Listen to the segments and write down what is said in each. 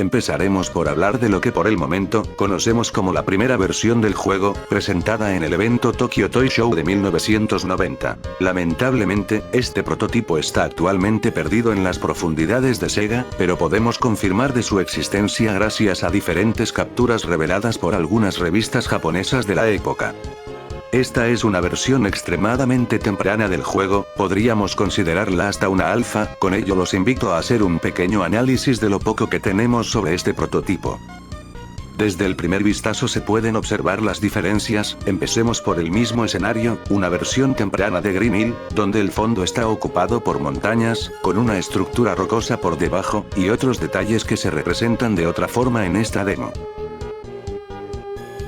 Empezaremos por hablar de lo que por el momento conocemos como la primera versión del juego, presentada en el evento Tokyo Toy Show de 1990. Lamentablemente, este prototipo está actualmente perdido en las profundidades de Sega, pero podemos confirmar de su existencia gracias a diferentes capturas reveladas por algunas revistas japonesas de la época. Esta es una versión extremadamente temprana del juego, podríamos considerarla hasta una alfa, con ello los invito a hacer un pequeño análisis de lo poco que tenemos sobre este prototipo. Desde el primer vistazo se pueden observar las diferencias, empecemos por el mismo escenario, una versión temprana de Green Hill, donde el fondo está ocupado por montañas, con una estructura rocosa por debajo, y otros detalles que se representan de otra forma en esta demo.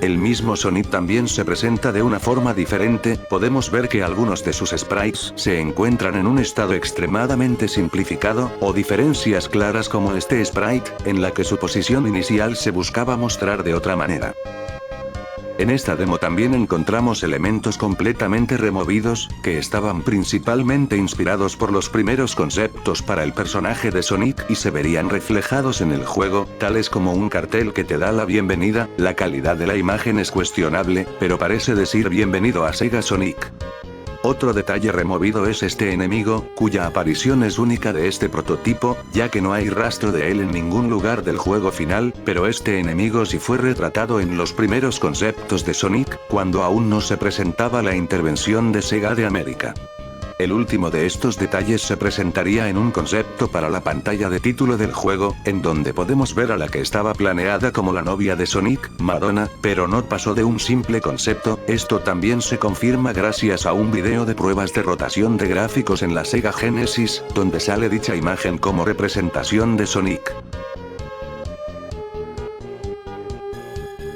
El mismo Sonic también se presenta de una forma diferente, podemos ver que algunos de sus sprites se encuentran en un estado extremadamente simplificado, o diferencias claras como este sprite, en la que su posición inicial se buscaba mostrar de otra manera. En esta demo también encontramos elementos completamente removidos, que estaban principalmente inspirados por los primeros conceptos para el personaje de Sonic y se verían reflejados en el juego, tales como un cartel que te da la bienvenida. La calidad de la imagen es cuestionable, pero parece decir bienvenido a Sega Sonic. Otro detalle removido es este enemigo, cuya aparición es única de este prototipo, ya que no hay rastro de él en ningún lugar del juego final, pero este enemigo sí fue retratado en los primeros conceptos de Sonic, cuando aún no se presentaba la intervención de Sega de América. El último de estos detalles se presentaría en un concepto para la pantalla de título del juego, en donde podemos ver a la que estaba planeada como la novia de Sonic, Madonna, pero no pasó de un simple concepto. Esto también se confirma gracias a un video de pruebas de rotación de gráficos en la Sega Genesis, donde sale dicha imagen como representación de Sonic.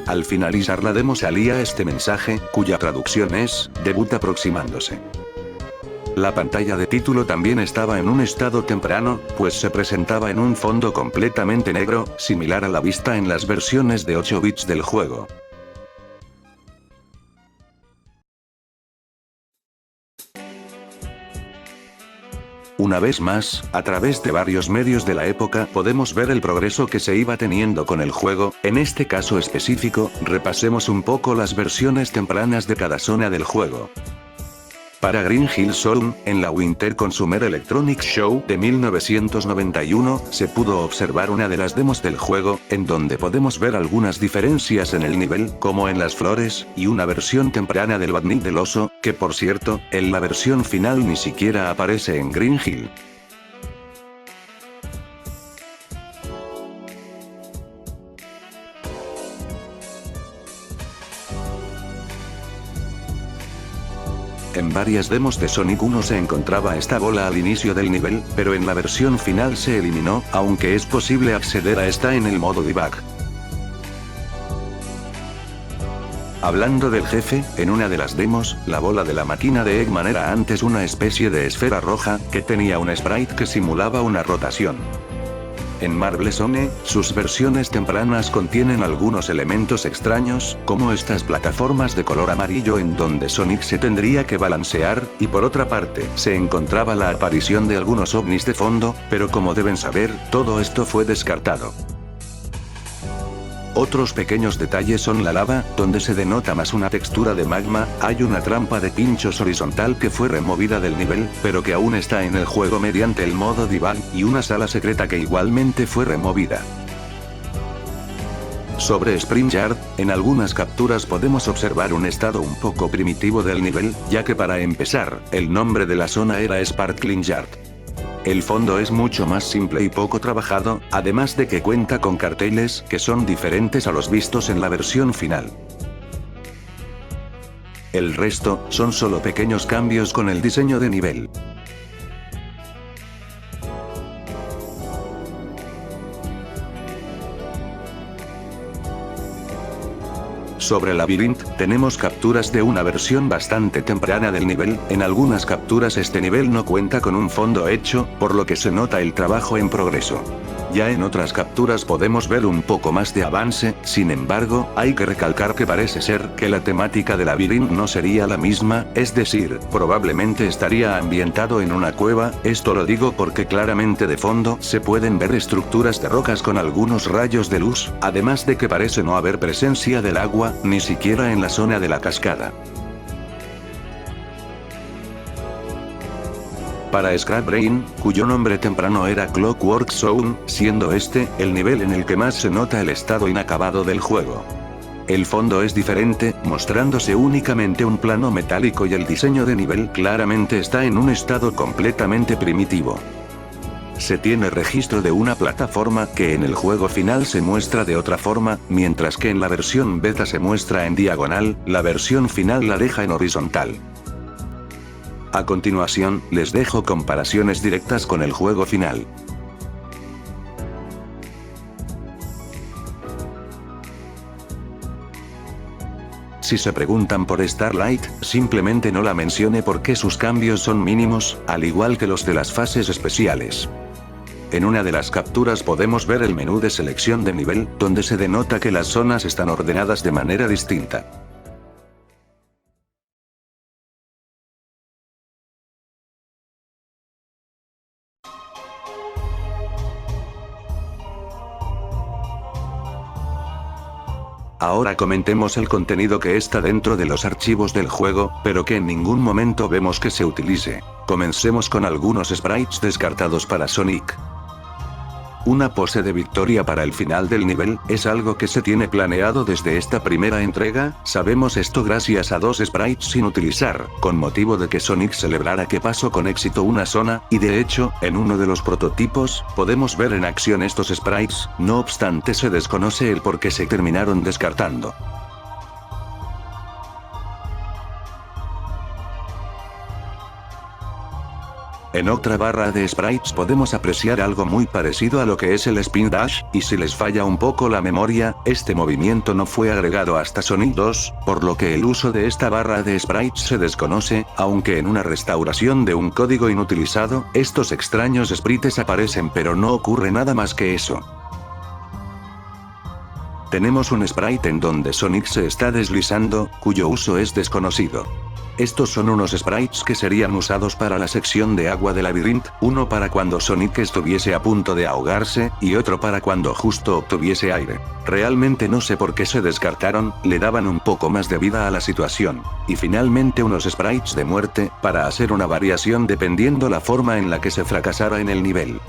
Al finalizar la demo salía este mensaje, cuya traducción es, debut aproximándose. La pantalla de título también estaba en un estado temprano, pues se presentaba en un fondo completamente negro, similar a la vista en las versiones de 8 bits del juego. Una vez más, a través de varios medios de la época podemos ver el progreso que se iba teniendo con el juego. En este caso específico, repasemos un poco las versiones tempranas de cada zona del juego. Para Green Hill Zone, en la Winter Consumer Electronics Show de 1991, se pudo observar una de las demos del juego, en donde podemos ver algunas diferencias en el nivel, como en las flores, y una versión temprana del Badnik del oso, que por cierto, en la versión final ni siquiera aparece en Green Hill. En varias demos de Sonic 1 se encontraba esta bola al inicio del nivel, pero en la versión final se eliminó, aunque es posible acceder a esta en el modo debug. Hablando del jefe, en una de las demos, la bola de la máquina de Eggman era antes una especie de esfera roja, que tenía un sprite que simulaba una rotación. En Marble Zone, sus versiones tempranas contienen algunos elementos extraños, como estas plataformas de color amarillo en donde Sonic se tendría que balancear, y por otra parte, se encontraba la aparición de algunos ovnis de fondo, pero como deben saber, todo esto fue descartado. Otros pequeños detalles son la lava, donde se denota más una textura de magma, hay una trampa de pinchos horizontal que fue removida del nivel, pero que aún está en el juego mediante el modo debug, y una sala secreta que igualmente fue removida. Sobre Spring Yard, en algunas capturas podemos observar un estado un poco primitivo del nivel, ya que para empezar, el nombre de la zona era Sparkling Yard. El fondo es mucho más simple y poco trabajado, además de que cuenta con carteles que son diferentes a los vistos en la versión final. El resto, son solo pequeños cambios con el diseño de nivel. Sobre Labyrinth, tenemos capturas de una versión bastante temprana del nivel, en algunas capturas este nivel no cuenta con un fondo hecho, por lo que se nota el trabajo en progreso. Ya en otras capturas podemos ver un poco más de avance, sin embargo, hay que recalcar que parece ser que la temática de Labyrinth no sería la misma, es decir, probablemente estaría ambientado en una cueva, esto lo digo porque claramente de fondo se pueden ver estructuras de rocas con algunos rayos de luz, además de que parece no haber presencia del agua, ni siquiera en la zona de la cascada. Para Scrap Brain, cuyo nombre temprano era Clockwork Zone, siendo este el nivel en el que más se nota el estado inacabado del juego. El fondo es diferente, mostrándose únicamente un plano metálico y el diseño de nivel claramente está en un estado completamente primitivo. Se tiene registro de una plataforma que en el juego final se muestra de otra forma, mientras que en la versión beta se muestra en diagonal, la versión final la deja en horizontal. A continuación, les dejo comparaciones directas con el juego final. Si se preguntan por Starlight, simplemente no la mencione porque sus cambios son mínimos, al igual que los de las fases especiales. En una de las capturas podemos ver el menú de selección de nivel, donde se denota que las zonas están ordenadas de manera distinta. Ahora comentemos el contenido que está dentro de los archivos del juego, pero que en ningún momento vemos que se utilice. Comencemos con algunos sprites descartados para Sonic. Una pose de victoria para el final del nivel, es algo que se tiene planeado desde esta primera entrega, sabemos esto gracias a dos sprites sin utilizar, con motivo de que Sonic celebrara que pasó con éxito una zona, y de hecho, en uno de los prototipos, podemos ver en acción estos sprites, no obstante se desconoce el por qué se terminaron descartando. En otra barra de sprites podemos apreciar algo muy parecido a lo que es el Spin Dash, y si les falla un poco la memoria, este movimiento no fue agregado hasta Sonic 2, por lo que el uso de esta barra de sprites se desconoce, aunque en una restauración de un código inutilizado, estos extraños sprites aparecen pero no ocurre nada más que eso. Tenemos un sprite en donde Sonic se está deslizando, cuyo uso es desconocido. Estos son unos sprites que serían usados para la sección de agua de Labyrinth, uno para cuando Sonic estuviese a punto de ahogarse, y otro para cuando justo obtuviese aire. Realmente no sé por qué se descartaron, le daban un poco más de vida a la situación. Y finalmente unos sprites de muerte, para hacer una variación dependiendo la forma en la que se fracasara en el nivel.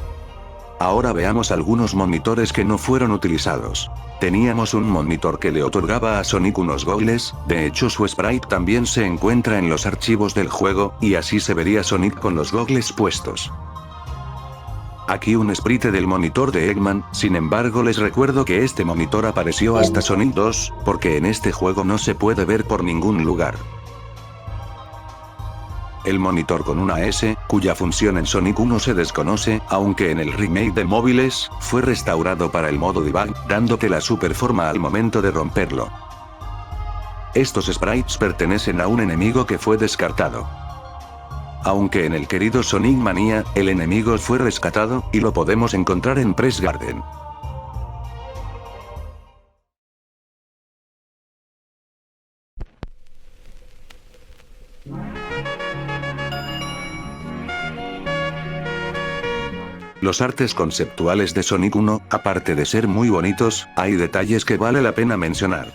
Ahora veamos algunos monitores que no fueron utilizados. Teníamos un monitor que le otorgaba a Sonic unos goggles, de hecho su sprite también se encuentra en los archivos del juego, y así se vería Sonic con los goggles puestos. Aquí un sprite del monitor de Eggman, sin embargo les recuerdo que este monitor apareció hasta Sonic 2, porque en este juego no se puede ver por ningún lugar. El monitor con una S, cuya función en Sonic 1 se desconoce, aunque en el remake de móviles, fue restaurado para el modo debug, dándote la super forma al momento de romperlo. Estos sprites pertenecen a un enemigo que fue descartado. Aunque en el querido Sonic Mania, el enemigo fue rescatado, y lo podemos encontrar en Press Garden. Los artes conceptuales de Sonic 1, aparte de ser muy bonitos, hay detalles que vale la pena mencionar.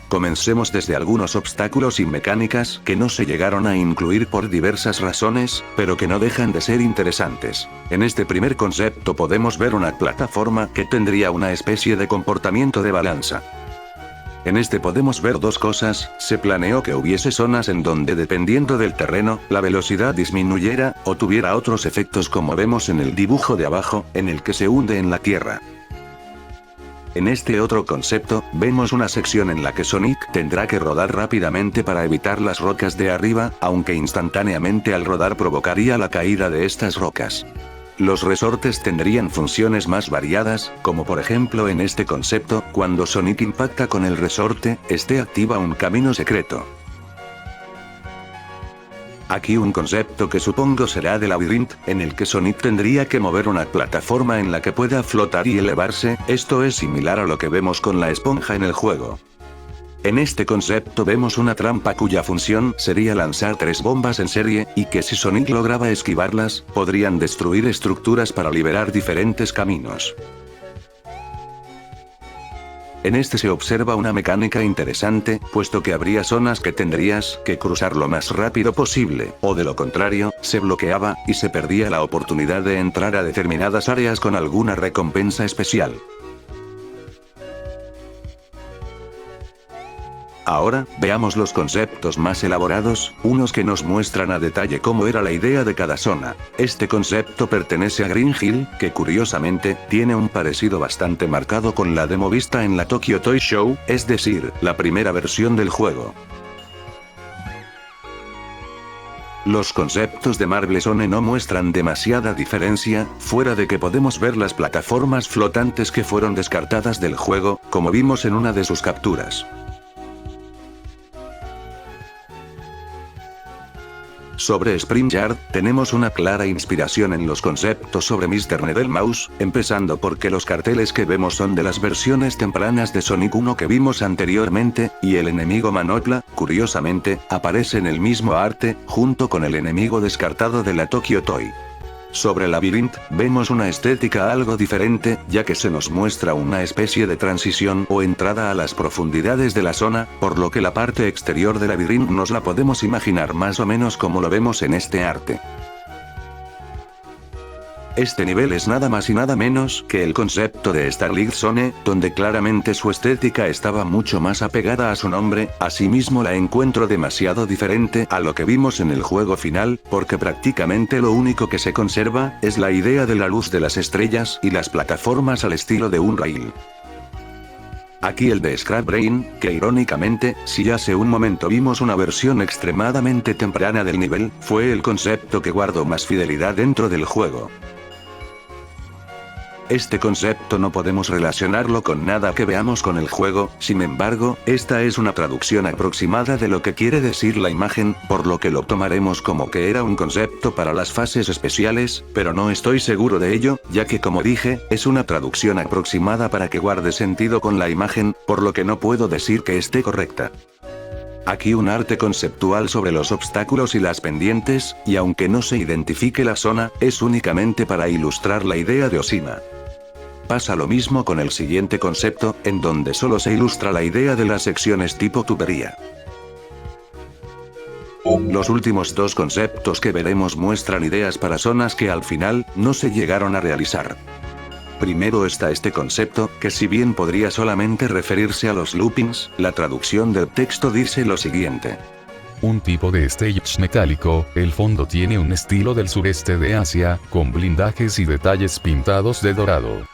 Comencemos desde algunos obstáculos y mecánicas que no se llegaron a incluir por diversas razones, pero que no dejan de ser interesantes. En este primer concepto podemos ver una plataforma que tendría una especie de comportamiento de balanza. En este podemos ver dos cosas, se planeó que hubiese zonas en donde dependiendo del terreno, la velocidad disminuyera, o tuviera otros efectos como vemos en el dibujo de abajo, en el que se hunde en la tierra. En este otro concepto, vemos una sección en la que Sonic tendrá que rodar rápidamente para evitar las rocas de arriba, aunque instantáneamente al rodar provocaría la caída de estas rocas. Los resortes tendrían funciones más variadas, como por ejemplo en este concepto, cuando Sonic impacta con el resorte, este activa un camino secreto. Aquí un concepto que supongo será de Labyrinth, en el que Sonic tendría que mover una plataforma en la que pueda flotar y elevarse, esto es similar a lo que vemos con la esponja en el juego. En este concepto vemos una trampa cuya función sería lanzar 3 bombas en serie, y que si Sonic lograba esquivarlas, podrían destruir estructuras para liberar diferentes caminos. En este se observa una mecánica interesante, puesto que habría zonas que tendrías que cruzar lo más rápido posible, o de lo contrario, se bloqueaba, y se perdía la oportunidad de entrar a determinadas áreas con alguna recompensa especial. Ahora, veamos los conceptos más elaborados, unos que nos muestran a detalle cómo era la idea de cada zona. Este concepto pertenece a Green Hill, que curiosamente, tiene un parecido bastante marcado con la demo vista en la Tokyo Toy Show, es decir, la primera versión del juego. Los conceptos de Marble Zone no muestran demasiada diferencia, fuera de que podemos ver las plataformas flotantes que fueron descartadas del juego, como vimos en una de sus capturas. Sobre Spring Yard, tenemos una clara inspiración en los conceptos sobre Mr. Needle Mouse, empezando porque los carteles que vemos son de las versiones tempranas de Sonic 1 que vimos anteriormente, y el enemigo Manopla, curiosamente, aparece en el mismo arte, junto con el enemigo descartado de la Tokyo Toy. Sobre Labyrinth, vemos una estética algo diferente, ya que se nos muestra una especie de transición o entrada a las profundidades de la zona, por lo que la parte exterior de Labyrinth nos la podemos imaginar más o menos como lo vemos en este arte. Este nivel es nada más y nada menos que el concepto de Starlight Zone, donde claramente su estética estaba mucho más apegada a su nombre, asimismo la encuentro demasiado diferente a lo que vimos en el juego final, porque prácticamente lo único que se conserva, es la idea de la luz de las estrellas y las plataformas al estilo de Unrail. Aquí el de Scrap Brain, que irónicamente, si hace un momento vimos una versión extremadamente temprana del nivel, fue el concepto que guardó más fidelidad dentro del juego. Este concepto no podemos relacionarlo con nada que veamos con el juego, sin embargo, esta es una traducción aproximada de lo que quiere decir la imagen, por lo que lo tomaremos como que era un concepto para las fases especiales, pero no estoy seguro de ello, ya que como dije, es una traducción aproximada para que guarde sentido con la imagen, por lo que no puedo decir que esté correcta. Aquí un arte conceptual sobre los obstáculos y las pendientes, y aunque no se identifique la zona, es únicamente para ilustrar la idea de Oshima. Pasa lo mismo con el siguiente concepto, en donde solo se ilustra la idea de las secciones tipo tubería. Los últimos 2 conceptos que veremos muestran ideas para zonas que al final, no se llegaron a realizar. Primero está este concepto, que si bien podría solamente referirse a los loopings, la traducción del texto dice lo siguiente. Un tipo de stage metálico, el fondo tiene un estilo del sureste de Asia, con blindajes y detalles pintados de dorado.